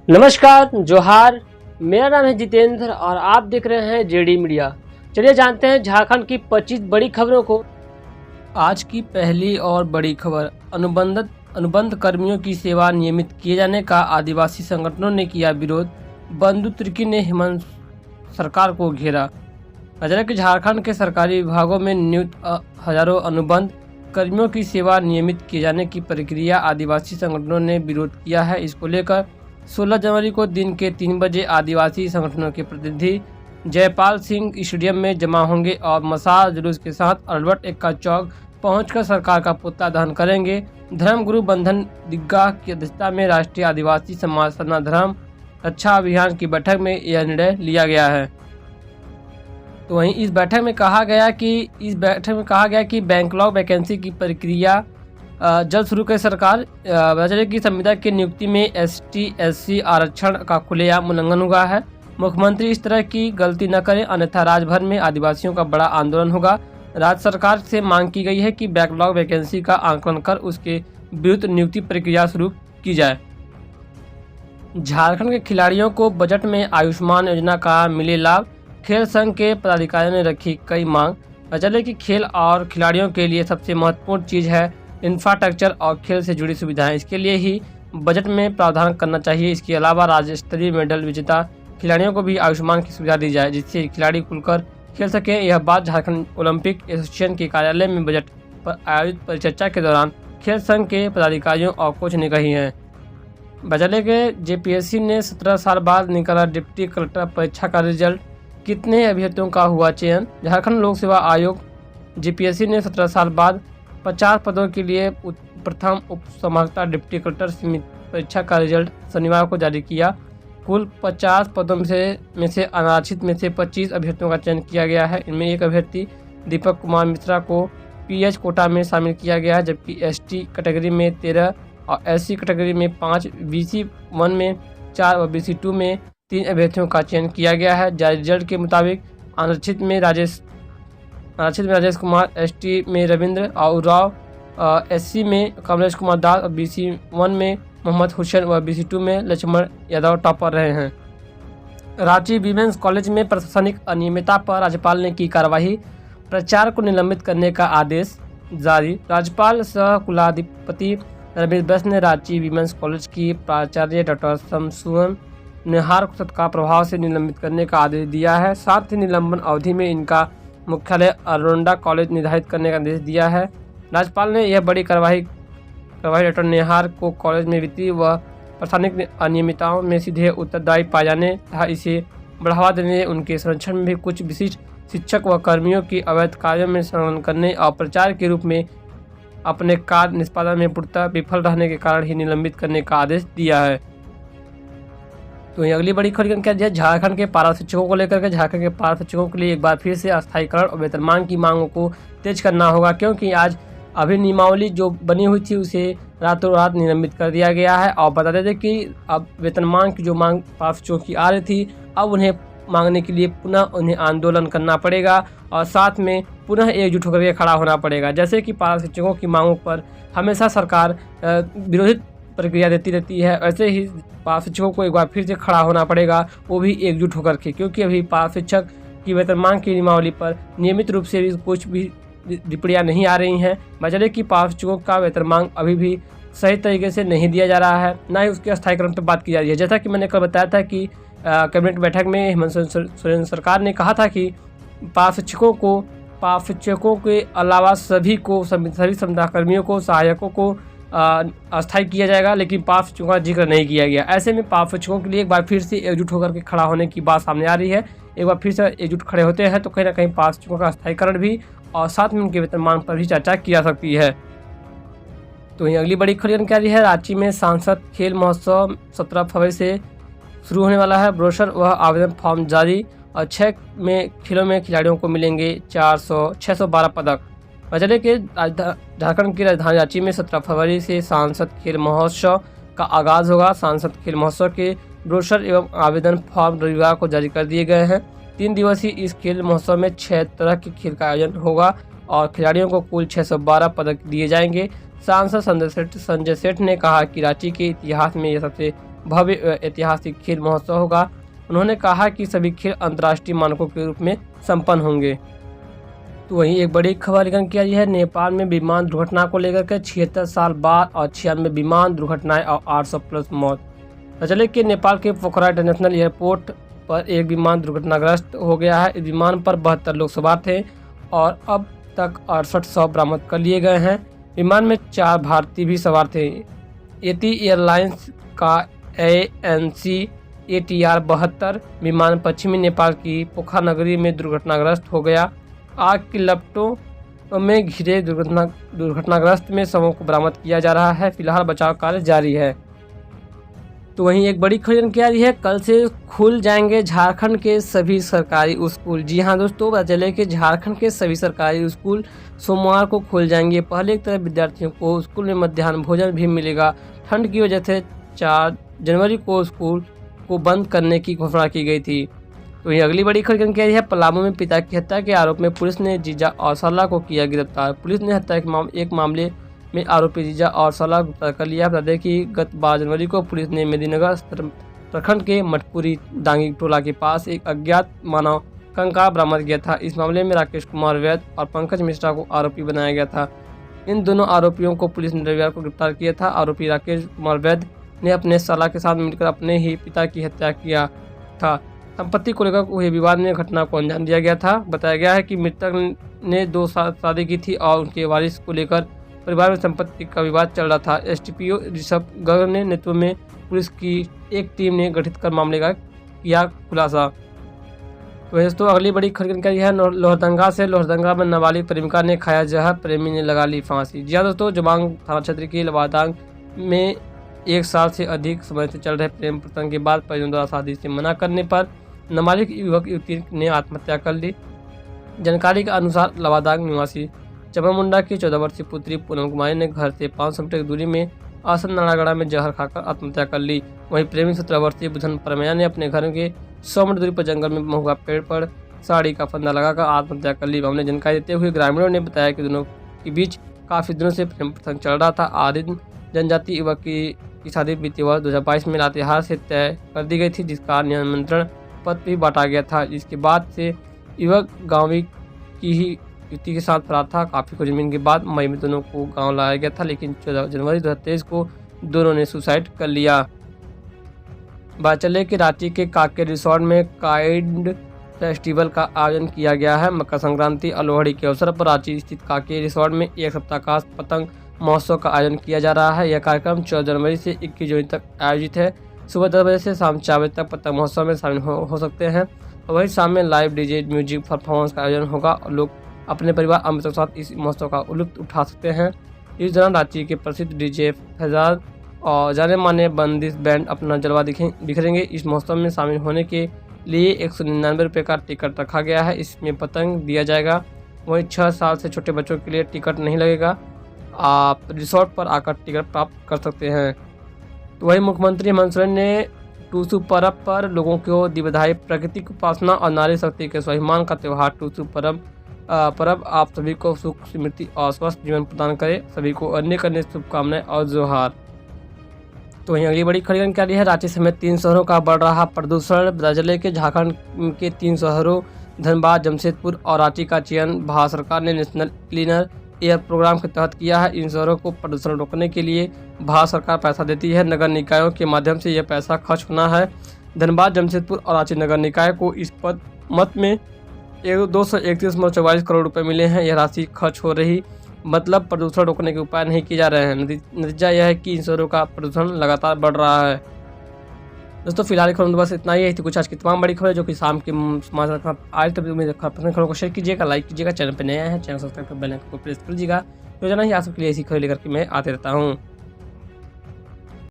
नमस्कार, जोहार। मेरा नाम है जितेंद्र और आप देख रहे हैं जेडी मीडिया। चलिए जानते हैं झारखंड की 25 बड़ी खबरों को। आज की पहली और बड़ी खबर, अनुबंध कर्मियों की सेवा नियमित किए जाने का आदिवासी संगठनों ने किया विरोध। बंधु तिर्की ने हेमंत सरकार को घेरा। अचानक झारखंड के सरकारी विभागों में नियुक्त हजारों अनुबंध कर्मियों की सेवा नियमित किए जाने की प्रक्रिया आदिवासी संगठनों ने विरोध किया है। इसको लेकर 16 जनवरी को दिन के 3 बजे आदिवासी संगठनों के प्रतिनिधि जयपाल सिंह स्टेडियम में जमा होंगे और मशाल जुलूस के साथ अल्बर्ट एक्का चौक पहुंचकर सरकार का पुतला दहन करेंगे। धर्मगुरु बंधन दिग्गा की अध्यक्षता में राष्ट्रीय आदिवासी समाज सरना धर्म रक्षा अभियान की बैठक में यह निर्णय लिया गया है। तो वहीं इस बैठक में कहा गया कि बैकलॉग वैकेंसी की प्रक्रिया जल्द शुरू करे सरकार। बता की संविदा की नियुक्ति में ST/SC आरक्षण का खुलेआम उल्लंघन हुआ है। मुख्यमंत्री इस तरह की गलती न करें, अन्यथा राज्य भर में आदिवासियों का बड़ा आंदोलन होगा। राज्य सरकार से मांग की गई है कि बैकलॉग वैकेंसी का आंकलन कर उसके विरुद्ध नियुक्ति प्रक्रिया शुरू की जाए। झारखंड के खिलाड़ियों को बजट में आयुष्मान योजना का मिले लाभ। खेल संघ के पदाधिकारियों ने रखी कई मांग। बता कि खेल और खिलाड़ियों के लिए सबसे महत्वपूर्ण चीज़ है इंफ्रास्ट्रक्चर और खेल से जुड़ी सुविधाएं। इसके लिए ही बजट में प्रावधान करना चाहिए। इसके अलावा राज्य स्तरीय मेडल विजेता खिलाड़ियों को भी आयुष्मान की सुविधा दी जाए, जिससे खिलाड़ी खुलकर खेल सके। यह बात झारखंड ओलंपिक एसोसिएशन के कार्यालय में बजट पर आयोजित परिचर्चा के दौरान खेल संघ के पदाधिकारियों और कोच ने कही है। बजट के JPSC ने 17 साल बाद निकाला डिप्टी कलेक्टर परीक्षा का रिजल्ट। कितने अभ्यर्थियों का हुआ चयन? झारखंड लोक सेवा आयोग JPSC ने 17 साल बाद 50 पदों के लिए प्रथम उप समाहर्ता डिप्टी कलेक्टर सीमित परीक्षा का रिजल्ट शनिवार को जारी किया। कुल 50 पदों में से अनारक्षित में से 25 अभ्यर्थियों का चयन किया गया है। इनमें एक अभ्यर्थी दीपक कुमार मिश्रा को PH कोटा में शामिल किया गया है, जबकि ST कैटेगरी में 13 और SC कैटेगरी में 5, BC1 में 4 और BC2 में 3 अभ्यर्थियों का चयन किया गया है। जारी रिजल्ट के मुताबिक अनारक्षित में राजेश कुमार, ST में रविंद्र और राव, SC में कमलेश कुमार दास और BC1 में मोहम्मद हुसैन व BC2 में लक्ष्मण यादव टॉपर रहे हैं। रांची वीमेंस कॉलेज में प्रशासनिक अनियमितता पर राज्यपाल ने की कार्रवाई। प्राचार्य को निलंबित करने का आदेश जारी। राज्यपाल सह कुलाधिपति रमेश बैस ने रांची वीमेंस कॉलेज की प्राचार्य डॉक्टर शमसुन नेहार को तत्काल प्रभाव से निलंबित करने का आदेश दिया है। साथ ही निलंबन अवधि में इनका मुख्यालय अरोंडा कॉलेज निर्धारित करने का आदेश दिया है। राज्यपाल ने यह बड़ी कार्रवाई डॉक्टर नेहार को कॉलेज में वित्तीय व प्रशासनिक अनियमितताओं में सीधे उत्तरदायी पाए जाने तथा इसे बढ़ावा देने, उनके संरक्षण में भी कुछ विशिष्ट शिक्षक व कर्मियों की अवैध कार्यों में संलग्न करने और प्रचार के रूप में अपने कार्य निष्पादन में पूर्णतः विफल रहने के कारण ही निलंबित करने का आदेश दिया है। तो ये अगली बड़ी खबर क्या है, झारखंड के पारा शिक्षकों को लेकर के झारखंड के पारा शिक्षकों के लिए एक बार फिर से अस्थायीकरण और वेतनमान की मांगों को तेज करना होगा, क्योंकि आज अभी नियमावली जो बनी हुई थी उसे रातों रात निलंबित कर दिया गया है। और बता देते कि अब वेतनमान की जो मांग पारा शिक्षकों की आ रही थी, अब उन्हें मांगने के लिए पुनः उन्हें आंदोलन करना पड़ेगा और साथ में पुनः एकजुट होकर के खड़ा होना पड़ेगा। जैसे कि पारा शिक्षकों की मांगों पर हमेशा सरकार विरोधित प्रक्रिया देती रहती है, वैसे ही पारा शिक्षकों को एक बार फिर से खड़ा होना पड़ेगा, वो भी एकजुट होकर के, क्योंकि अभी पारा शिक्षक की वेतनमान की नियमावली पर नियमित रूप से भी कुछ भी टिप्पणियाँ नहीं आ रही हैं। बजाय कि पारा शिक्षकों का वेतनमान अभी भी सही तरीके से नहीं दिया जा रहा है, ना ही उसके अस्थायीकरण पर बात की जा रही है। जैसा कि मैंने कल बताया था कि कैबिनेट बैठक में हेमंत सोरेन सरकार ने कहा था कि पारा शिक्षकों के अलावा सभी संविदाकर्मियों को, सहायकों को अस्थायी किया जाएगा, लेकिन पारा शिक्षकों का जिक्र नहीं किया गया। ऐसे में पारा शिक्षकों के लिए एक बार फिर से एकजुट होकर के खड़ा होने की बात सामने आ रही है। एक बार फिर से एकजुट खड़े होते हैं तो कहीं ना कहीं पारा शिक्षकों का अस्थायीकरण भी और साथ में उनके वेतनमान पर भी चर्चा की जा सकती है। तो ये अगली बड़ी खबर क्या है, रांची में सांसद खेल महोत्सव 17 फरवरी से शुरू होने वाला है। ब्रोशर व आवेदन फॉर्म जारी और 6 में खेलों में खिलाड़ियों को मिलेंगे 612 पदक। बजट के झारखंड की राजधानी रांची में 17 फरवरी से सांसद खेल महोत्सव का आगाज होगा। सांसद खेल महोत्सव के ब्रोशर एवं आवेदन फॉर्म रविवार को जारी कर दिए गए हैं। 3 दिवसीय इस खेल महोत्सव में 6 तरह के खेल का आयोजन होगा और खिलाड़ियों को कुल 612 पदक दिए जाएंगे। सांसद संजय सेठ ने कहा कि रांची के इतिहास में यह सबसे भव्य ऐतिहासिक खेल महोत्सव होगा। उन्होंने कहा कि सभी खेल अंतर्राष्ट्रीय मानकों के रूप में संपन्न होंगे। तो वहीं एक बड़ी खबर निकल के आई है, नेपाल में विमान दुर्घटना को लेकर के 76 साल बाद और 96 विमान दुर्घटनाएं और 800 प्लस मौत। चले कि नेपाल के पोखरा इंटरनेशनल एयरपोर्ट पर एक विमान दुर्घटनाग्रस्त हो गया है। इस विमान पर 72 लोग सवार थे और अब तक 68 शव बरामद कर लिए गए हैं। विमान में 4 भारतीय भी सवार थे। एती एयरलाइंस का ANC ATR 72 विमान पश्चिमी नेपाल की पोखरा नगरी में दुर्घटनाग्रस्त हो गया। आग की लपटों में घिरे दुर्घटनाग्रस्त में शवों को बरामद किया जा रहा है। फिलहाल बचाव कार्य जारी है। तो वहीं एक बड़ी खबर क्या रही है, कल से खुल जाएंगे झारखंड के सभी सरकारी स्कूल। जी हां दोस्तों, पता चले कि झारखंड के सभी सरकारी स्कूल सोमवार को खुल जाएंगे। पहले एक तरफ विद्यार्थियों को स्कूल में मध्याह्न भोजन भी मिलेगा। ठंड की वजह से 4 जनवरी को स्कूल को बंद करने की घोषणा की गई थी। तो ये अगली बड़ी खबर क्या है, पलामू में पिता की हत्या के आरोप में पुलिस ने जीजा और साला को किया गिरफ्तार। पुलिस ने हत्या के एक मामले में आरोपी जीजा और साला गिरफ्तार कर लिया। बता दें कि गत 12 जनवरी को पुलिस ने मेदिनीनगर प्रखंड के मटपुरी डांगी टोला के पास एक अज्ञात मानव कंकाल बरामद किया था। इस मामले में राकेश कुमार वैद और पंकज मिश्रा को आरोपी बनाया गया था। इन दोनों आरोपियों को पुलिस ने रविवार को गिरफ्तार किया था। आरोपी राकेश कुमार वैद ने अपने साला के साथ मिलकर अपने ही पिता की हत्या किया था। संपत्ति को लेकर हुए विवाद में घटना को अंजाम दिया गया था। बताया गया है कि मृतक ने 2 साल शादी की थी और उनके वारिस को लेकर परिवार में संपत्ति का विवाद चल रहा था। STPO ऋषभ गर्ग ने नेतृत्व में पुलिस की एक टीम ने गठित कर मामले का किया खुलासा। तो दोस्तों अगली बड़ी खबर क्या है, लोहरदंगा में नाबालिग प्रेमिका ने खाया जहर, प्रेमी ने लगा ली फांसी। जी हाँ दोस्तों, जबांग थाना क्षेत्र के लवादांग में 1 साल से अधिक समय से चल रहे प्रेम प्रसंग के बाद परिजनों द्वारा शादी से मना करने पर नाबालिग युवक युवती ने आत्महत्या कर ली। जानकारी के अनुसार लवादांग निवासी चमन मुंडा की 14 वर्षीय पुत्री पूनम कुमारी ने घर से 500 मीटर की दूरी में आसन नारागढ़ा में जहर खाकर आत्महत्या कर ली। वहीं प्रेमी 17 वर्षीय बुधन परमैया ने अपने घर के 100 मीटर दूरी पर जंगल में महुआ पेड़ पर साड़ी का फंदा लगाकर आत्महत्या कर ली। मामले जानकारी देते हुए ग्रामीणों ने बताया कि दोनों के बीच काफी दिनों से प्रेम प्रसंग चल रहा था। आदिन जनजाति युवक की शादी बीते वर्ष 2022 में लातेहार से तय कर दी गई थी, जिसका निमंत्रण पत्र भी बांटा गया था। जिसके बाद से युवक गाँव की ही युवती के साथ फरार था। काफी खोजबीन के बाद मई में दोनों को गांव लाया गया था, लेकिन 14 जनवरी 2023 को दोनों ने सुसाइड कर लिया। बात चले कि रांची के काके रिसोर्ट में काइड फेस्टिवल का आयोजन किया गया है। मकर संक्रांति और लोहड़ी के अवसर पर रांची स्थित काके रिसोर्ट में एक सप्ताह का पतंग महोत्सव का आयोजन किया जा रहा है। यह कार्यक्रम 14 जनवरी से 21 जनवरी तक आयोजित है। सुबह 10 बजे से शाम 4 बजे तक पतंग महोत्सव में शामिल हो सकते हैं। और वहीं शाम में लाइव DJ म्यूजिक परफॉर्मेंस का आयोजन होगा और लोग अपने परिवार और मित्रों के साथ इस महोत्सव का लुत्फ उठा सकते हैं। इस दौरान रांची के प्रसिद्ध DJ फैजाज और जाने माने बंदिश बैंड अपना जलवा बिखरेंगे। इस महोत्सव में शामिल होने के लिए 199 रुपये का टिकट रखा गया है। इसमें पतंग दिया जाएगा। वहीं 6 साल से छोटे बच्चों के लिए टिकट नहीं लगेगा। आप रिसोर्ट पर आकर टिकट प्राप्त कर सकते हैं। तो वहीं मुख्यमंत्री हेमंत सोरेन ने टूसू पर्व पर लोगों को दी बधाई। प्रकृति की उपासना और नारी शक्ति के स्वाभिमान का त्यौहार टूसू पर्व आप सभी को सुख समृद्धि और स्वस्थ जीवन प्रदान करे। सभी को अनेक अनेक शुभकामनाएं और जोहार। तो वहीं अगली बड़ी खबर क्या है, रांची समेत 3 शहरों का बढ़ रहा प्रदूषण। बता चले के झारखंड के 3 शहरों धनबाद, जमशेदपुर और रांची का चयन भारत सरकार ने नेशनल क्लीनर एयर प्रोग्राम के तहत किया है। इन शहरों को प्रदूषण रोकने के लिए भारत सरकार पैसा देती है। नगर निकायों के माध्यम से यह पैसा खर्च होना है। धनबाद, जमशेदपुर और रांची नगर निकाय को इस मत में 231.44 करोड़ रुपए मिले हैं। यह राशि खर्च हो रही, मतलब प्रदूषण रोकने के उपाय नहीं किए जा रहे हैं। नतीजा यह है कि इन शहरों का प्रदूषण लगातार बढ़ रहा है। दोस्तों फिलहाल खबरों में बस इतना ही है। कुछ आज की तमाम बड़ी खबर जो कि शाम के समाचार आज तक उम्मीद खबरों को शेयर कीजिएगा, लाइक कीजिएगा। चैनल पर नया है चैनल सब्सक्राइब कर बेल आइकन को प्रेस कर लीजिएगा। रोजाना ही आप सबके लिए ऐसी खबर लेकर के मैं आते रहता हूँ।